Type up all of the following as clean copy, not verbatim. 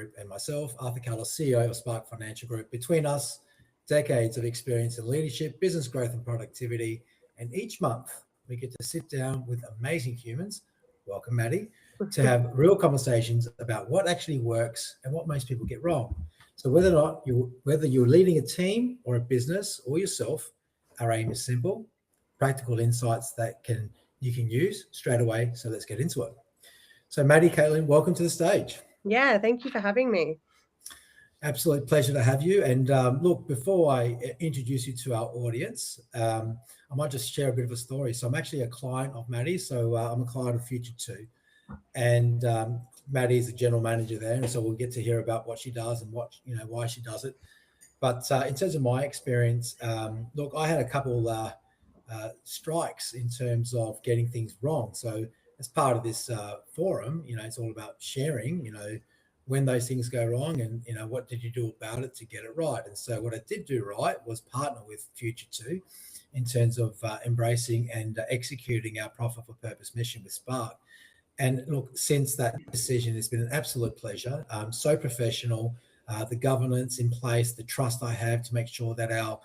Group, and myself, Arthur Kallos, CEO of Spark Financial Group. Between us, decades of experience in leadership, business growth and productivity. And each month we get to sit down with amazing humans, welcome Maddie, to have real conversations about what actually works and what most people get wrong. So whether you're leading a team or a business or yourself, our aim is simple: practical insights that you can use straight away. So let's get into it. So Maddie Catlin, welcome to the stage. Yeah, thank you for having me. Absolute pleasure to have you. And look, before I introduce you to our audience, I might just share a bit of a story. So I'm actually a client of Maddie. So I'm a client of Future 2. And Maddie is the general manager there. And so we'll get to hear about what she does and why she does it. But in terms of my experience, look, I had a couple strikes in terms of getting things wrong. So as part of this forum, it's all about sharing, when those things go wrong and, what did you do about it to get it right? And so what I did do right was partner with Future 2 in terms of embracing and executing our Profit for Purpose mission with Spark. And look, since that decision, it's been an absolute pleasure. So professional, the governance in place, the trust I have to make sure that our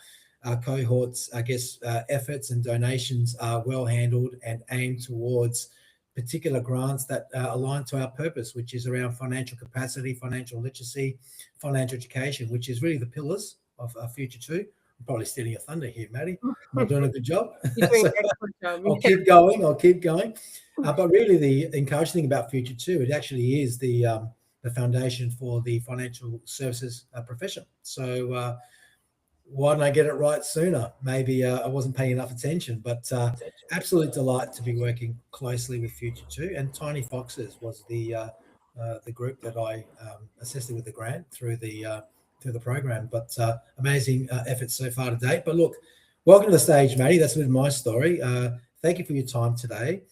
cohorts, efforts and donations are well handled and aimed towards particular grants that align to our purpose, which is around financial capacity, financial literacy, financial education, which is really the pillars of Future 2. I'm probably stealing your thunder here, Maddie. Am I doing a good job? You're doing an excellent job. I'll keep going. But really the encouraging thing about Future 2, it actually is the foundation for the financial services profession. So why didn't I get it right sooner? Maybe I wasn't paying enough attention, but absolute delight to be working closely with Future 2. And Tiny Foxes was the group that I assisted with the grant through the program. But amazing efforts so far to date. But look, welcome to the stage, Maddie. That's been my story. Thank you for your time today.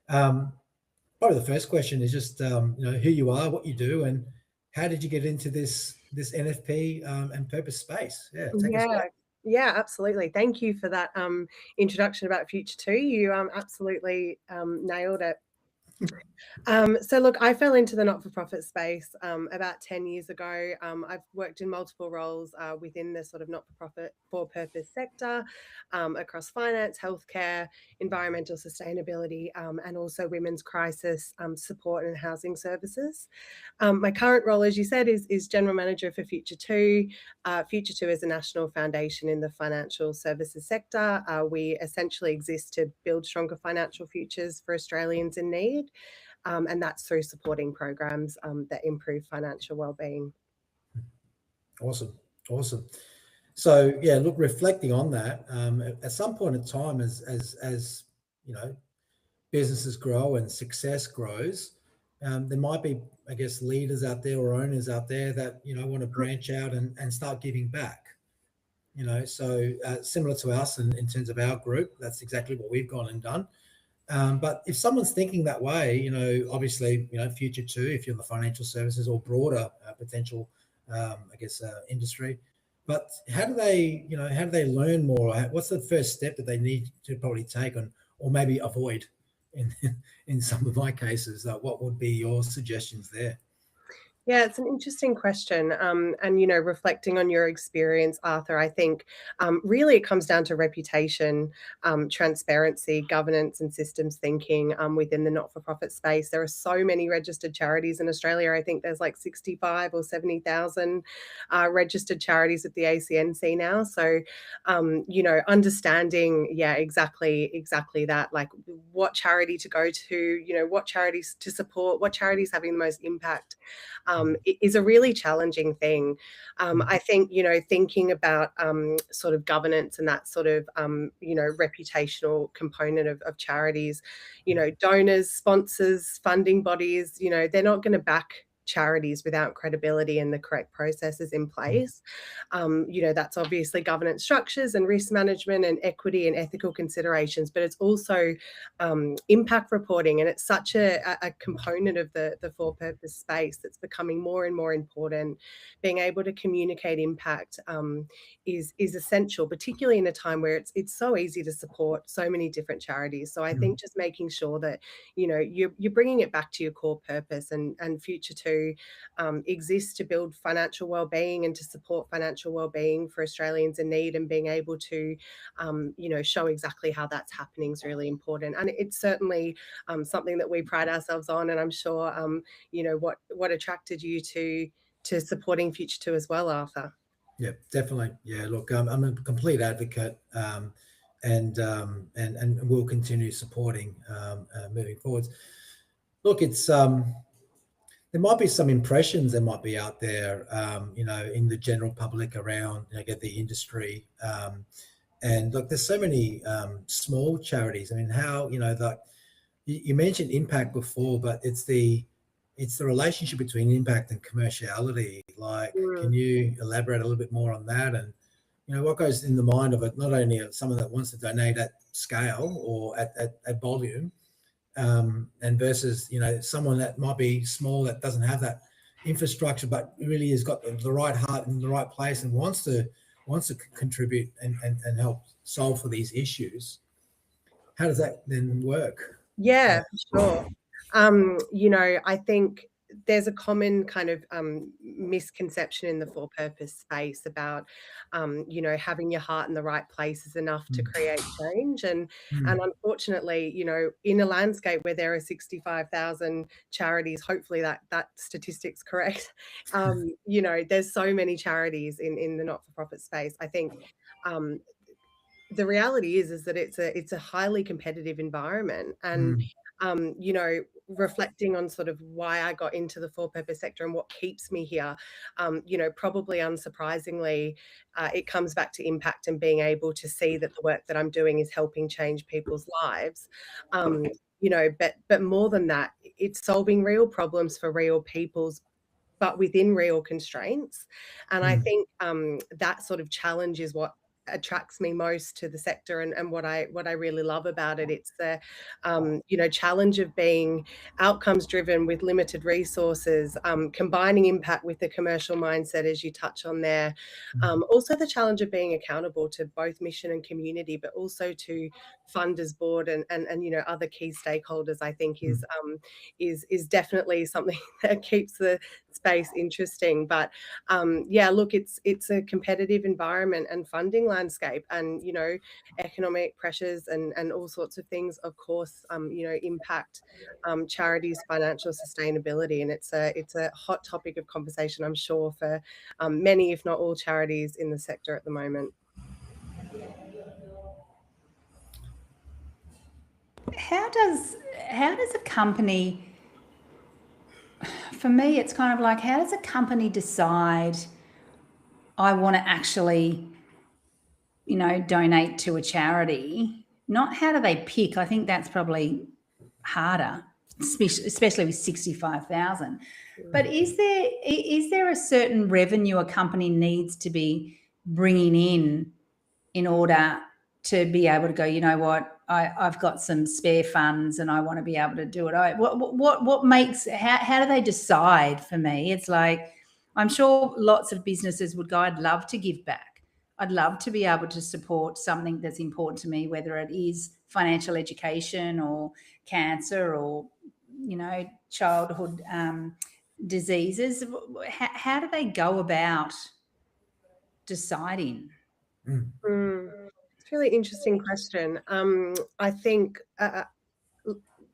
Probably the first question is just who you are, what you do, and how did you get into this NFP and purpose space? Take us back. Yeah, absolutely. Thank you for that introduction about Future 2. You absolutely nailed it. So look, I fell into the not-for-profit space about 10 years ago. I've worked in multiple roles within the sort of not-for-profit for-purpose sector across finance, healthcare, environmental sustainability, and also women's crisis support and housing services. My current role, as you said, is General Manager for Future 2. Future 2 is a national foundation in the financial services sector. We essentially exist to build stronger financial futures for Australians in need. And that's through supporting programs that improve financial wellbeing. Awesome. So look, reflecting on that, at some point in time, as businesses grow and success grows, there might be, leaders out there or owners out there that want to branch out and start giving back. So similar to us in terms of our group, that's exactly what we've gone and done. But if someone's thinking that way, obviously, Future 2, if you're in the financial services or broader potential, industry, but how do they learn more? What's the first step that they need to probably take on, or maybe avoid in some of my cases? What would be your suggestions there? Yeah, it's an interesting question. And, reflecting on your experience, Arthur, I think really it comes down to reputation, transparency, governance and systems thinking within the not-for-profit space. There are so many registered charities in Australia. I think there's like 65 or 70,000 registered charities at the ACNC now. So, understanding, exactly that, like what charity to go to, what charities to support, what charities having the most impact. Is a really challenging thing. I think, thinking about sort of governance and that sort of, reputational component of charities, donors, sponsors, funding bodies, they're not going to back charities without credibility and the correct processes in place. That's obviously governance structures and risk management and equity and ethical considerations, but it's also impact reporting, and it's such a component of the for-purpose space that's becoming more and more important. Being able to communicate impact is essential, particularly in a time where it's so easy to support so many different charities. So I think just making sure that you're bringing it back to your core purpose, and Future 2 to exist to build financial well-being and to support financial well-being for Australians in need, and being able to, show exactly how that's happening is really important. And it's certainly something that we pride ourselves on. And I'm sure, what attracted you to supporting Future 2 as well, Arthur. Yeah, definitely. Yeah, look, I'm a complete advocate, and we'll continue supporting moving forwards. Look, it's there might be some impressions that might be out there, in the general public around, get the industry, and look, there's so many small charities. I mean, how you mentioned impact before, but it's the relationship between impact and commerciality. Like, can Mm. you elaborate a little bit more on that? And what goes in the mind of it, not only of someone that wants to donate at scale or at volume, and versus someone that might be small, that doesn't have that infrastructure, but really has got the right heart in the right place and wants to contribute and help solve for these issues. How does that then work? Yeah, for sure. I think there's a common kind of misconception in the for-purpose space about, having your heart in the right place is enough to create change. And unfortunately, in a landscape where there are 65,000 charities, hopefully that statistic's correct. There's so many charities in the not-for-profit space. I think the reality is that it's a highly competitive environment. And reflecting on sort of why I got into the for-purpose sector and what keeps me here, probably unsurprisingly, it comes back to impact and being able to see that the work that I'm doing is helping change people's lives. But more than that, it's solving real problems for real people's, but within real constraints. And I think that sort of challenge is what attracts me most to the sector, and what I really love about it. It's the challenge of being outcomes driven with limited resources, combining impact with the commercial mindset, as you touch on there. Also the challenge of being accountable to both mission and community, but also to funders, board, and other key stakeholders. I think is definitely something that keeps the space interesting. But look, it's a competitive environment and funding landscape, and economic pressures and all sorts of things, of course, impact charities' financial sustainability. And it's a hot topic of conversation, I'm sure, for many, if not all, charities in the sector at the moment. How does a company, for me, it's kind of like, how does a company decide I want to actually, donate to a charity? Not how do they pick? I think that's probably harder, especially with 65,000. But is there a certain revenue a company needs to be bringing in order to be able to go, you know what, I've got some spare funds and I want to be able to do it? What makes, how do they decide? For me, it's like, I'm sure lots of businesses would go, I'd love to give back. I'd love to be able to support something that's important to me, whether it is financial education or cancer or, childhood diseases. How do they go about deciding? It's a really interesting question. I think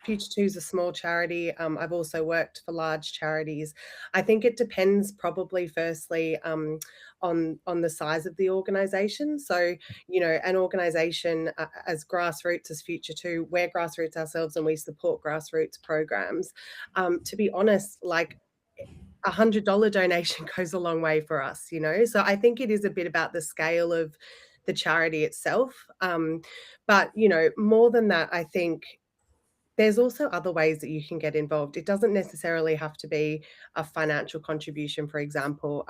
Future 2 is a small charity. I've also worked for large charities. I think it depends probably firstly on the size of the organisation. So, an organisation as grassroots as Future 2, we're grassroots ourselves and we support grassroots programs. To be honest, like, $100 donation goes a long way for us, So I think it is a bit about the scale of the charity itself. But, more than that, I think there's also other ways that you can get involved. It doesn't necessarily have to be a financial contribution, for example.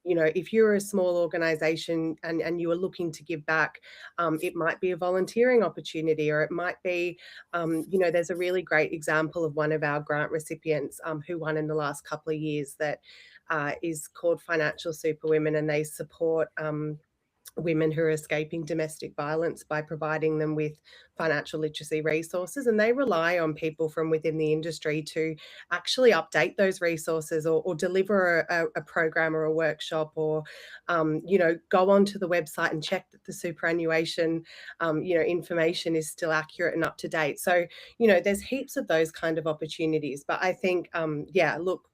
If you're a small organisation and you are looking to give back, it might be a volunteering opportunity, or it might be, there's a really great example of one of our grant recipients who won in the last couple of years that is called Financial Superwomen, and they support women who are escaping domestic violence by providing them with financial literacy resources, and they rely on people from within the industry to actually update those resources, or deliver a program or a workshop, or go onto the website and check that the superannuation information is still accurate and up to date. So there's heaps of those kind of opportunities, but I think look,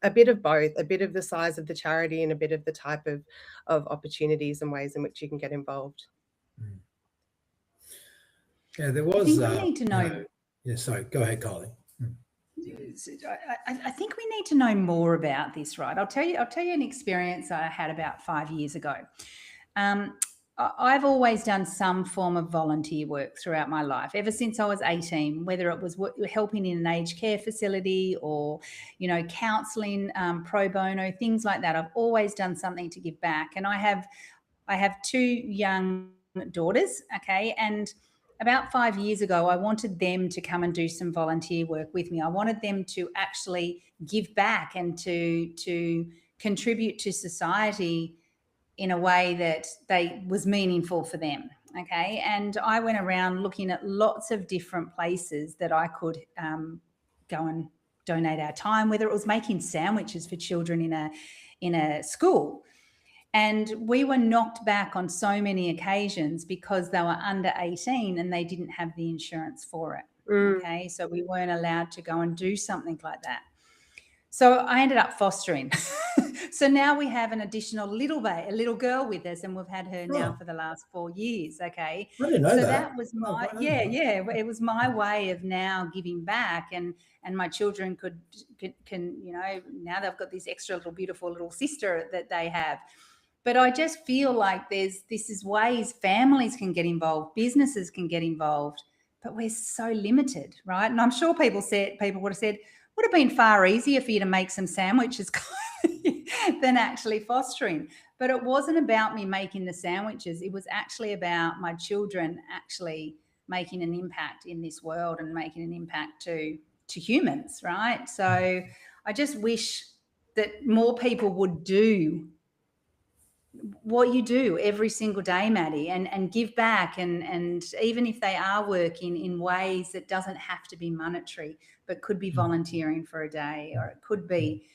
a bit of both, a bit of the size of the charity and a bit of the type of opportunities and ways in which you can get involved. Yeah, there was. I think we need to know. Yeah, sorry. Go ahead, Kylie. I think we need to know more about this, right? I'll tell you an experience I had about 5 years ago. I've always done some form of volunteer work throughout my life, ever since I was 18, whether it was helping in an aged care facility or, counselling, pro bono, things like that. I've always done something to give back. And I have 2 young daughters, okay, and about 5 years ago, I wanted them to come and do some volunteer work with me. I wanted them to actually give back and to contribute to society in a way that was meaningful for them, okay? And I went around looking at lots of different places that I could go and donate our time, whether it was making sandwiches for children in a school. And we were knocked back on so many occasions because they were under 18 and they didn't have the insurance for it, okay? So we weren't allowed to go and do something like that. So I ended up fostering. So now we have an additional a little girl with us, and we've had her now for the last 4 years. Okay. I didn't know that. That was my, it was my way of now giving back, and my children can, now they've got this extra little beautiful little sister that they have. But I just feel like this is ways families can get involved, businesses can get involved, but we're so limited, right? And I'm sure people would have said, would have been far easier for you to make some sandwiches than actually fostering. But it wasn't about me making the sandwiches. It was actually about my children actually making an impact in this world and making an impact to humans, right? So I just wish that more people would do what you do every single day, Maddie, and give back, and even if they are working in ways that doesn't have to be monetary, but could be volunteering for a day, or it could be,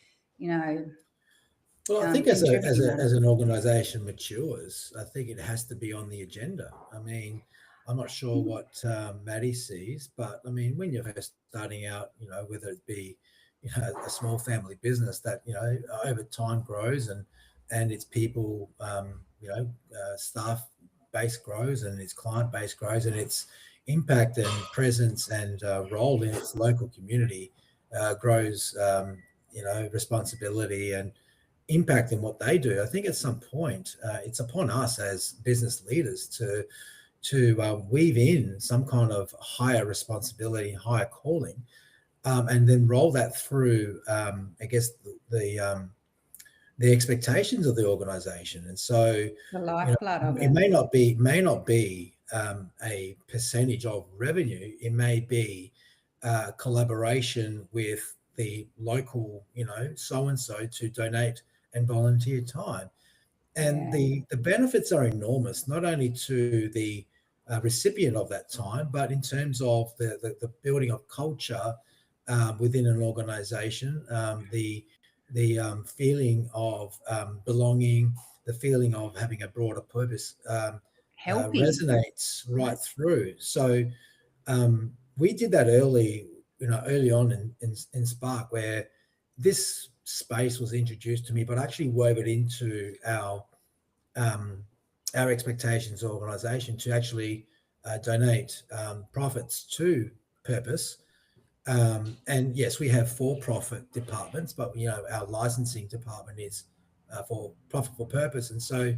Well, I think as an organisation matures, I think it has to be on the agenda. I mean, I'm not sure what Maddie sees, but I mean, when you're first starting out, whether it be, a small family business that, over time grows and its people, staff base grows and its client base grows and its impact and presence and role in its local community grows, responsibility and impact in what they do. I think at some point it's upon us as business leaders to weave in some kind of higher responsibility, higher calling, and then roll that through, I guess, the expectations of the organisation. And so the lifeblood of it may not be a percentage of revenue. It may be collaboration with the local, so-and-so to donate and volunteer time. And the benefits are enormous, not only to the recipient of that time, but in terms of the building of culture within an organisation, the feeling of belonging, the feeling of having a broader purpose resonates right through. So we did that early on in Spark, where this space was introduced to me, but I actually wove it into our expectations organisation to actually donate profits to purpose. And yes, we have for-profit departments, but our licensing department is for profit for purpose, and so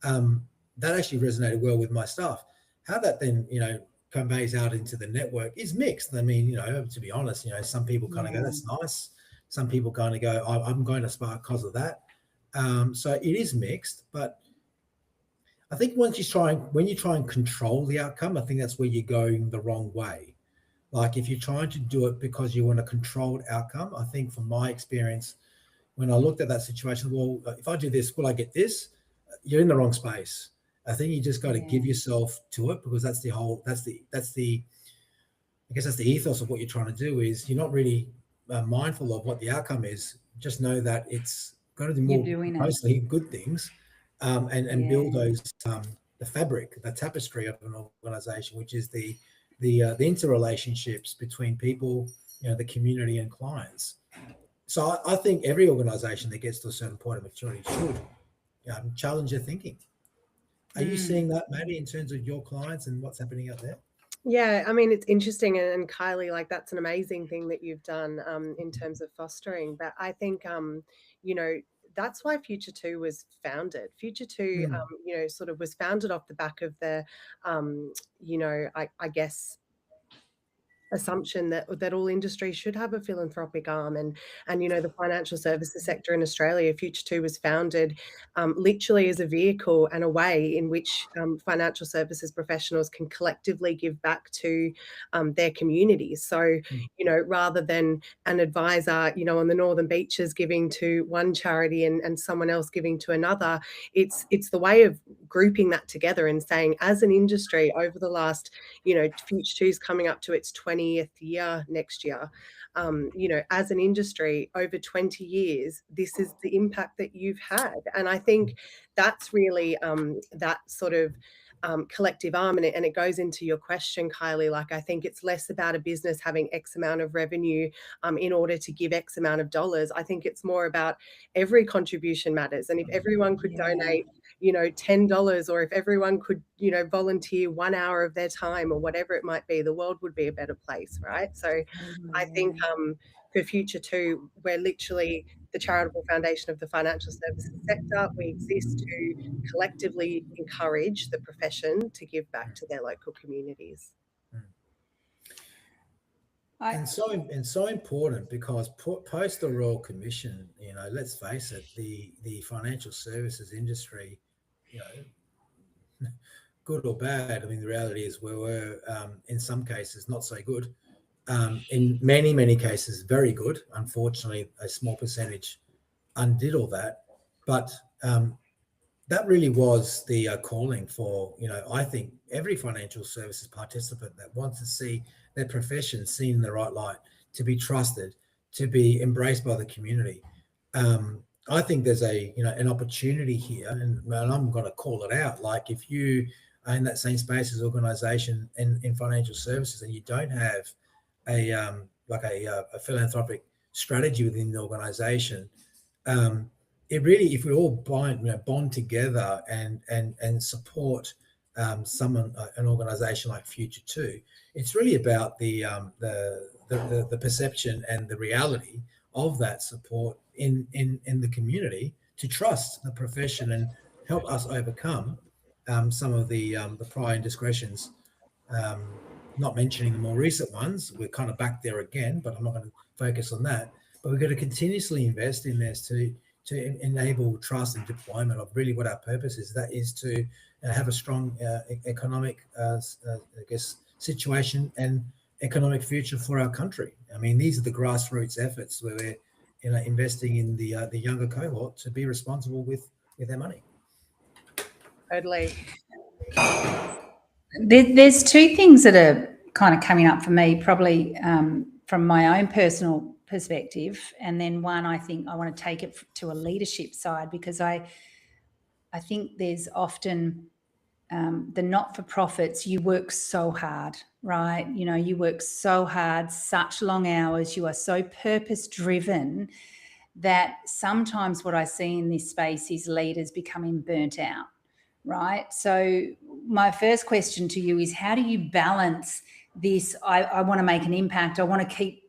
that actually resonated well with my staff. How that then conveys out into the network is mixed. I mean, to be honest, some people kind of go, "That's nice." Some people kind of go, "I'm going to Spark because of that." So it is mixed, but I think when you try and control the outcome, I think that's where you're going the wrong way. Like if you're trying to do it because you want a controlled outcome, I think from my experience, when I looked at that situation, well, if I do this, will I get this? You're in the wrong space. I think you just got to give yourself to it, because that's the ethos of what you're trying to do. Is you're not really mindful of what the outcome is. Just know that it's got to do more, mostly good things, and build those the fabric, the tapestry of an organization, which is the interrelationships between people, the community and clients. So I think every organization that gets to a certain point of maturity should challenge your thinking. Are you seeing that, Maddie, in terms of your clients and what's happening out there? Yeah, I mean, it's interesting, and Kylie, like, that's an amazing thing that you've done in terms of fostering. But I think, that's why Future 2 was founded. Future 2, sort of was founded off the back of the, I guess, assumption that all industries should have a philanthropic arm, and the financial services sector in Australia, Future 2 was founded literally as a vehicle and a way in which financial services professionals can collectively give back to their communities. So rather than an advisor on the Northern Beaches giving to one charity and someone else giving to another, it's the way of grouping that together and saying, as an industry, over the last, Future 2 is coming up to its 20th year next year. As an industry, over 20 years, this is the impact that you've had. And I think that's really that sort of collective arm. And it goes into your question, Kylie. Like, I think it's less about a business having X amount of revenue in order to give X amount of dollars. I think it's more about every contribution matters. And if everyone could donate, $10, or if everyone could, volunteer 1 hour of their time or whatever it might be, the world would be a better place, right? So I think for Future 2, we're literally the charitable foundation of the financial services sector. We exist to collectively encourage the profession to give back to their local communities. And so important, because post the Royal Commission, let's face it, the financial services industry, good or bad, I mean, the reality is we were in some cases not so good. In many, many cases, very good. Unfortunately, a small percentage undid all that. But that really was the calling for, I think, every financial services participant that wants to see their profession seen in the right light, to be trusted, to be embraced by the community. I think there's an opportunity here, and I'm going to call it out. Like, if you are in that same space as organisation in financial services, and you don't have a philanthropic strategy within the organisation, it really, if we all bond together and support an organisation like Future 2, it's really about the perception and the reality of that support in the community, to trust the profession and help us overcome some of the prior indiscretions. Not mentioning the more recent ones, we're kind of back there again, but I'm not going to focus on that. But we're going to continuously invest in this to enable trust and deployment of really what our purpose is. That is to have a strong economic, situation and economic future for our country. I mean, these are the grassroots efforts where we're investing in the younger cohort to be responsible with their money. Totally. There's two things that are kind of coming up for me, probably from my own personal perspective, and then one, I think I want to take it to a leadership side, because I think there's often the not-for-profits, you work so hard, right? You work so hard, such long hours, you are so purpose-driven, that sometimes what I see in this space is leaders becoming burnt out, right? So my first question to you is, how do you balance this? I want to make an impact. I want to keep,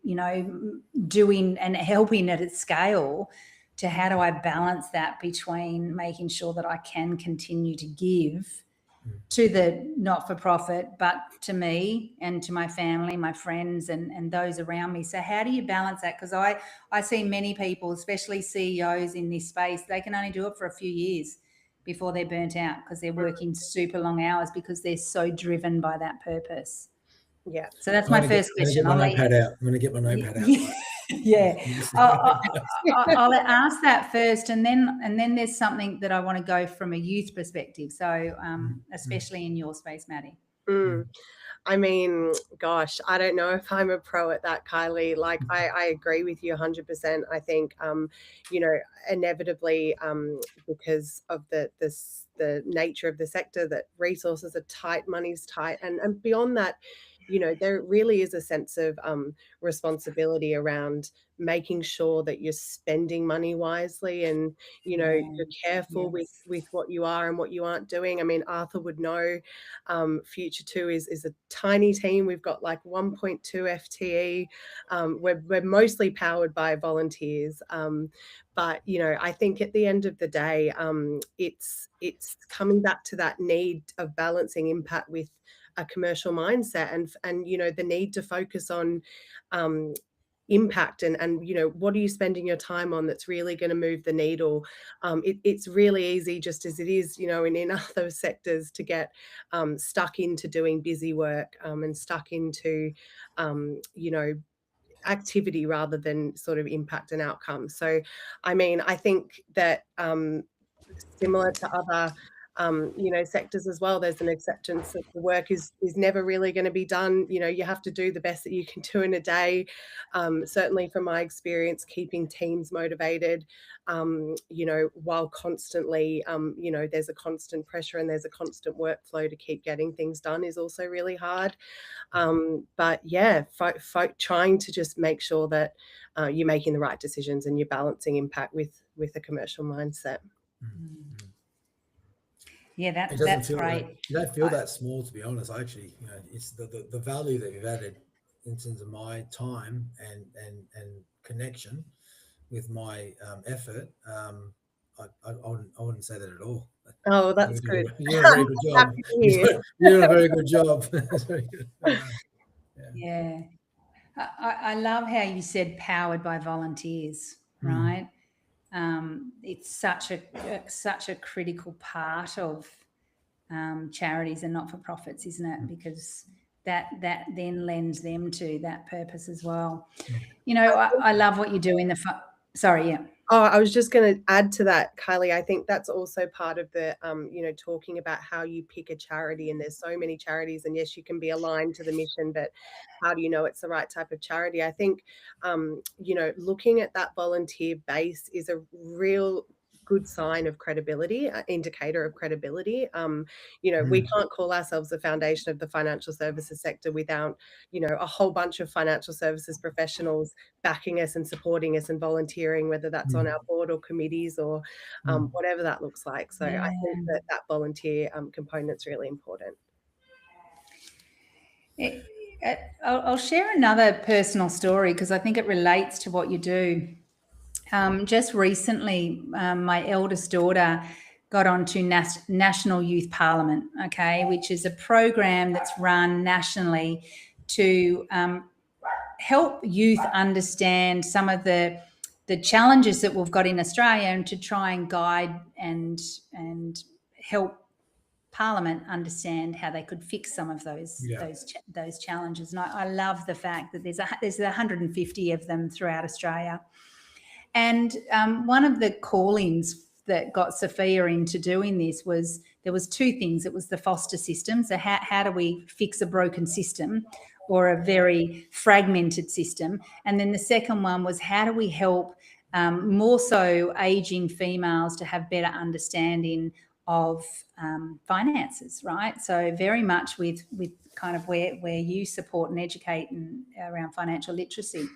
doing and helping at its scale, to how do I balance that between making sure that I can continue to give to the not-for-profit, but to me and to my family, my friends, and those around me. So how do you balance that? Because I see many people, especially CEOs in this space, they can only do it for a few years before they're burnt out, because they're working super long hours because they're so driven by that purpose. Yeah. So that's my first question. I'm going to get my notepad out. Yeah, I'll ask that first, and then there's something that I want to go from a youth perspective. So, especially in your space, Maddie. I mean, gosh, I don't know if I'm a pro at that, Kylie. Like, I agree with you 100%. I think, you know, inevitably, because of the nature of the sector, that resources are tight, money's tight, and beyond that, you know, there really is a sense of responsibility around making sure that you're spending money wisely, and you know, you're careful with what you are and what you aren't doing. I mean, Arthur would know. Future 2 is a tiny team. We've got like 1.2 FTE. We're mostly powered by volunteers. But you know, I think at the end of the day, it's coming back to that need of balancing impact with a commercial mindset, and you know, the need to focus on impact, and you know, what are you spending your time on that's really going to move the needle. It's really easy, just as it is, you know, in other sectors, to get stuck into doing busy work, and stuck into you know, activity rather than sort of impact and outcome. So I mean, I think that similar to other you know, sectors as well, there's an acceptance that the work is never really going to be done. You know, you have to do the best that you can do in a day. Certainly from my experience, keeping teams motivated, you know, while constantly, you know, there's a constant pressure and there's a constant workflow to keep getting things done is also really hard. But yeah, trying to just make sure that you're making the right decisions and you're balancing impact with a commercial mindset. Yeah, that's great. You don't feel that small, to be honest. Actually, you know, it's the value that you've added in terms of my time and connection with my effort. I wouldn't say that at all. Oh, that's good. You're doing a very good job. You're doing a very good job. Very good. Yeah. I love how you said powered by volunteers, right? It's such a critical part of charities and not-for-profits, isn't it? Because that then lends them to that purpose as well. You know, I love what you do in the sorry, yeah. Oh, I was just going to add to that, Kylie. I think that's also part of the, you know, talking about how you pick a charity. And there's so many charities, and yes, you can be aligned to the mission, but how do you know it's the right type of charity? I think, you know, looking at that volunteer base is a real good sign of credibility, indicator of credibility. You know, we can't call ourselves the foundation of the financial services sector without, you know, a whole bunch of financial services professionals backing us and supporting us and volunteering, whether that's on our board or committees or whatever that looks like. So I think that volunteer component's really important. I'll share another personal story because I think it relates to what you do. Just recently, my eldest daughter got onto National Youth Parliament, okay, which is a program that's run nationally to help youth understand some of the challenges that we've got in Australia, and to try and guide and help Parliament understand how they could fix some of those challenges. And I love the fact that there's 150 of them throughout Australia. And one of the call-ins that got Sophia into doing this was, there was two things. It was the foster system. So how do we fix a broken system or a very fragmented system? And then the second one was, how do we help more so aging females to have better understanding of finances, right? So very much with kind of where you support and educate around financial literacy.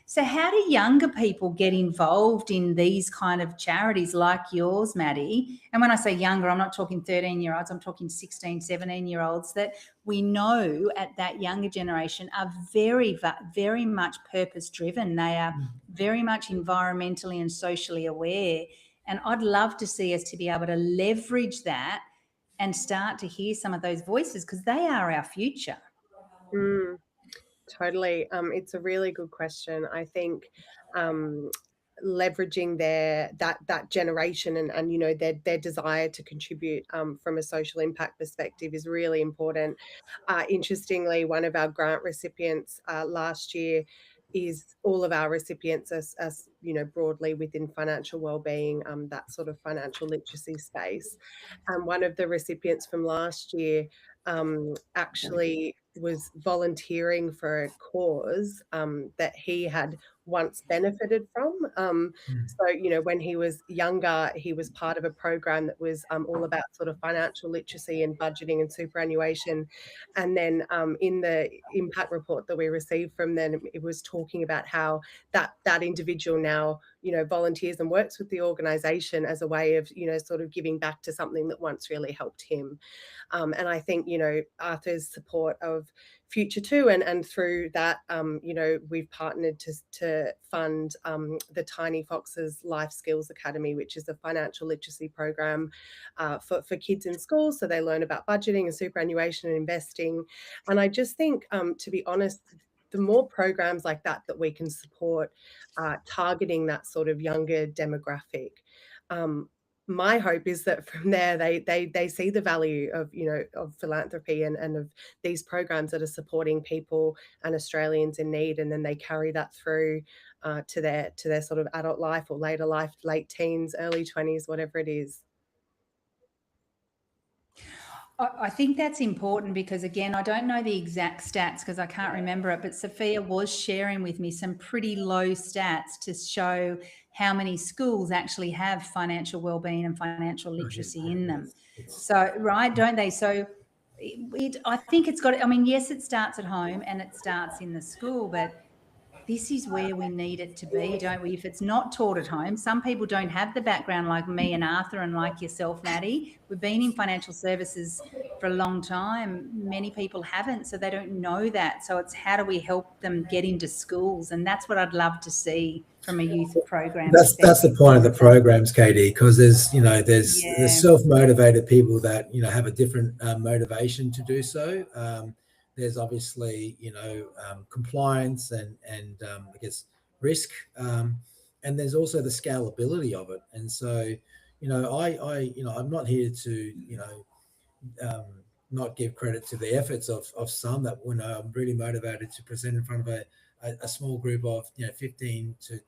So how do younger people get involved in these kind of charities like yours, Maddie? And when I say younger, I'm not talking 13-year-olds, I'm talking 16, 17-year-olds that we know at that younger generation are very, very much purpose-driven. They are very much environmentally and socially aware. And I'd love to see us to be able to leverage that and start to hear some of those voices, because they are our future. Totally. It's a really good question. I think leveraging that generation and you know, their desire to contribute from a social impact perspective is really important. Interestingly, one of our grant recipients last year is all of our recipients as broadly within financial wellbeing, that sort of financial literacy space. And one of the recipients from last year actually was volunteering for a cause that he had once benefited from. So, when he was younger, he was part of a program that was all about sort of financial literacy and budgeting and superannuation. And then in the impact report that we received from them, it was talking about how that individual now, volunteers and works with the organisation as a way of, sort of giving back to something that once really helped him. And I think, Arthur's support of Future too, and through that, we've partnered to fund the Tiny Foxes Life Skills Academy, which is a financial literacy program for kids in schools, so they learn about budgeting and superannuation and investing. And I just think, to be honest, the more programs like that we can support, targeting that sort of younger demographic, my hope is that from there they see the value of of philanthropy and of these programs that are supporting people and Australians in need, and then they carry that through to their sort of adult life or later life, late teens, early 20s, whatever it is. I think that's important because, again, I don't know the exact stats because I can't remember it, but Sophia was sharing with me some pretty low stats to show how many schools actually have financial wellbeing and financial literacy in them. So, right, don't they? So I think it's got, I mean, yes, it starts at home and it starts in the school, but this is where we need it to be, don't we? If it's not taught at home, some people don't have the background like me and Arthur and like yourself, Maddie. We've been in financial services for a long time. Many people haven't, so they don't know that. So it's how do we help them get into schools? And that's what I'd love to see from a youth program. That's the point of the programs, Katie, because there's self-motivated people that have a different motivation to do so. There's obviously, compliance and I guess risk, and there's also the scalability of it. And so, I'm not here to, not give credit to the efforts of some that I'm really motivated to present in front of a small group of 15 to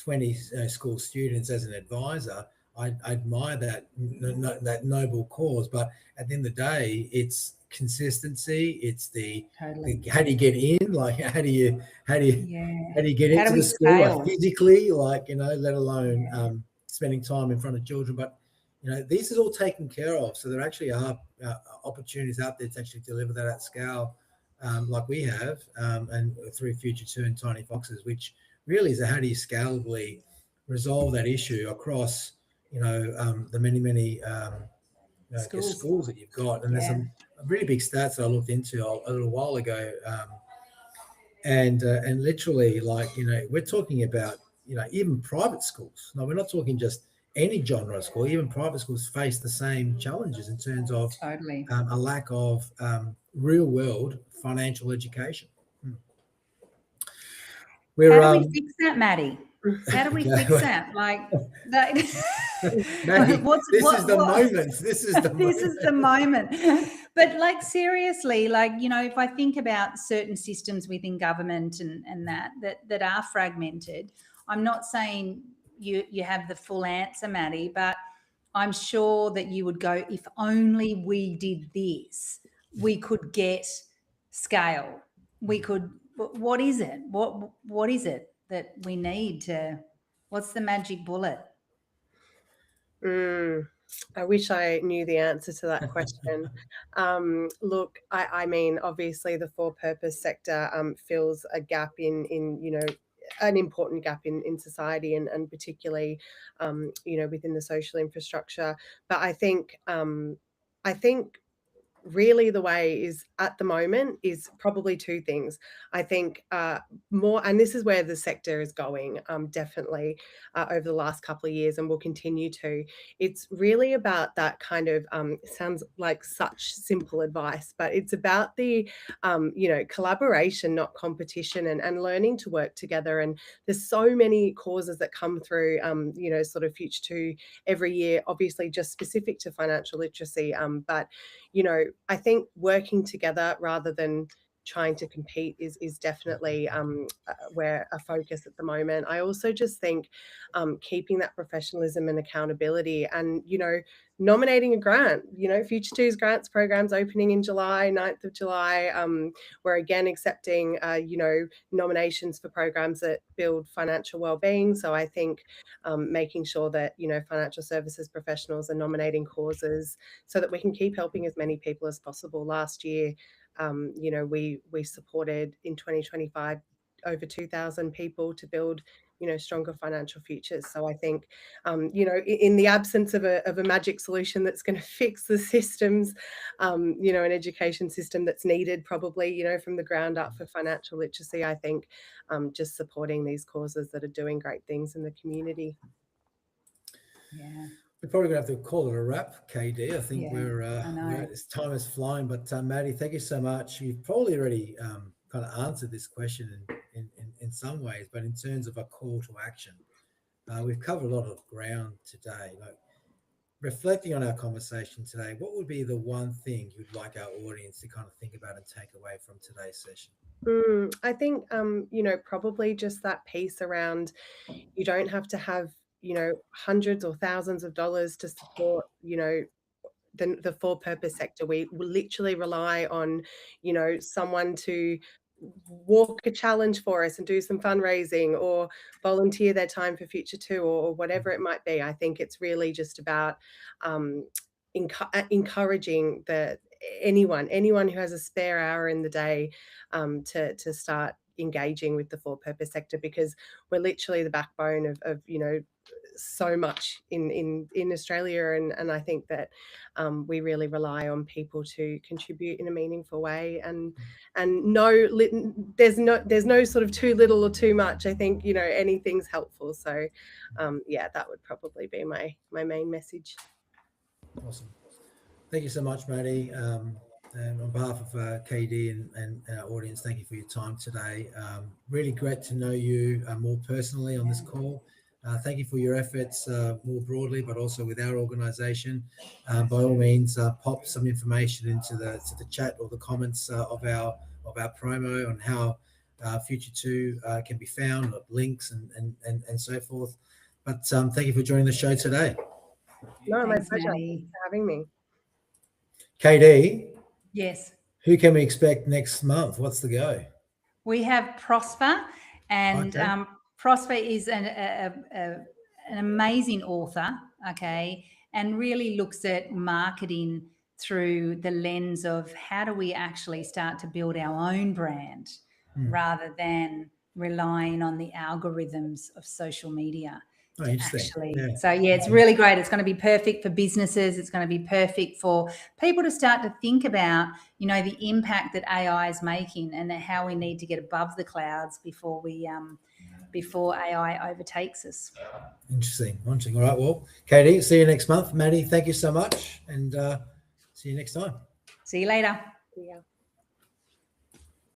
20 school students as an advisor. I admire that noble cause, but at the end of the day, it's consistency. It's the how do you get in? Like how do you get into the school, like physically, let alone spending time in front of children. But these is all taken care of. So there actually are opportunities out there to actually deliver that at scale, like we have, and through Future 2 and Tiny Foxes, which really is how do you scalably resolve that issue across the many schools that you've got. And there's some really big stats that I looked into a little while ago, and literally, we're talking about even private schools. No, we're not talking just any genre of school. Even private schools face the same challenges in terms of a lack of real world financial education. How do we fix that, Maddie? How do we fix that? Maddie, This is the moment. But seriously, if I think about certain systems within government and that are fragmented, I'm not saying you have the full answer, Maddie, but I'm sure that you would go, if only we did this, we could get scale. We could. What is it? What is it that we need to? What's the magic bullet? I wish I knew the answer to that question. Look, I mean, obviously the for-purpose sector fills a gap in an important gap in society and particularly within the social infrastructure. But I think really the way is at the moment is probably two things. I think more, and this is where the sector is going definitely over the last couple of years and will continue to. It's really about that kind of, sounds like such simple advice, but it's about the, collaboration, not competition, and learning to work together. And there's so many causes that come through, sort of Future 2 every year, obviously just specific to financial literacy. But I think working together rather than trying to compete is definitely where a focus at the moment. I also just think keeping that professionalism and accountability, and nominating a grant. Future 2's grants program's opening in July, 9th of July. We're again accepting nominations for programs that build financial well-being. So I think making sure that financial services professionals are nominating causes so that we can keep helping as many people as possible. Last year, we supported in 2025 over 2,000 people to build stronger financial futures. So I think in the absence of a magic solution that's going to fix the systems, an education system that's needed probably from the ground up for financial literacy, I think just supporting these causes that are doing great things in the community. Yeah. We're probably going to have to call it a wrap, KD. I think time is flying. But Maddie, thank you so much. You've probably already kind of answered this question in some ways, but in terms of a call to action, we've covered a lot of ground today. Like, reflecting on our conversation today, what would be the one thing you'd like our audience to kind of think about and take away from today's session? I think, probably just that piece around, you don't have to have, hundreds or thousands of dollars to support, the for-purpose sector. We literally rely on, someone to walk a challenge for us and do some fundraising or volunteer their time for Future 2 or whatever it might be. I think it's really just about encouraging anyone who has a spare hour in the day to start engaging with the for-purpose sector, because we're literally the backbone of so much in Australia, and I think that we really rely on people to contribute in a meaningful way, and there's no sort of too little or too much. I think anything's helpful. So that would probably be my main message. Awesome. Thank you so much, Maddie. And on behalf of KD and our audience, thank you for your time today. Really great to know you more personally on this call. Thank you for your efforts more broadly, but also with our organisation. By all means, pop some information into the chat or the comments of our promo on how Future 2 can be found, links and so forth. But thank you for joining the show today. No, my pleasure. Thanks for having me. KD? Yes. Who can we expect next month? What's the go? We have Prosper, and Prosper is an amazing author, and really looks at marketing through the lens of how do we actually start to build our own brand rather than relying on the algorithms of social media. Oh, interesting. So it's really great. It's going to be perfect for businesses. It's going to be perfect for people to start to think about, the impact that AI is making and how we need to get above the clouds before AI overtakes us. Interesting. All right. Well, Katie, see you next month. Maddie, thank you so much, and see you next time. See you later. Yeah.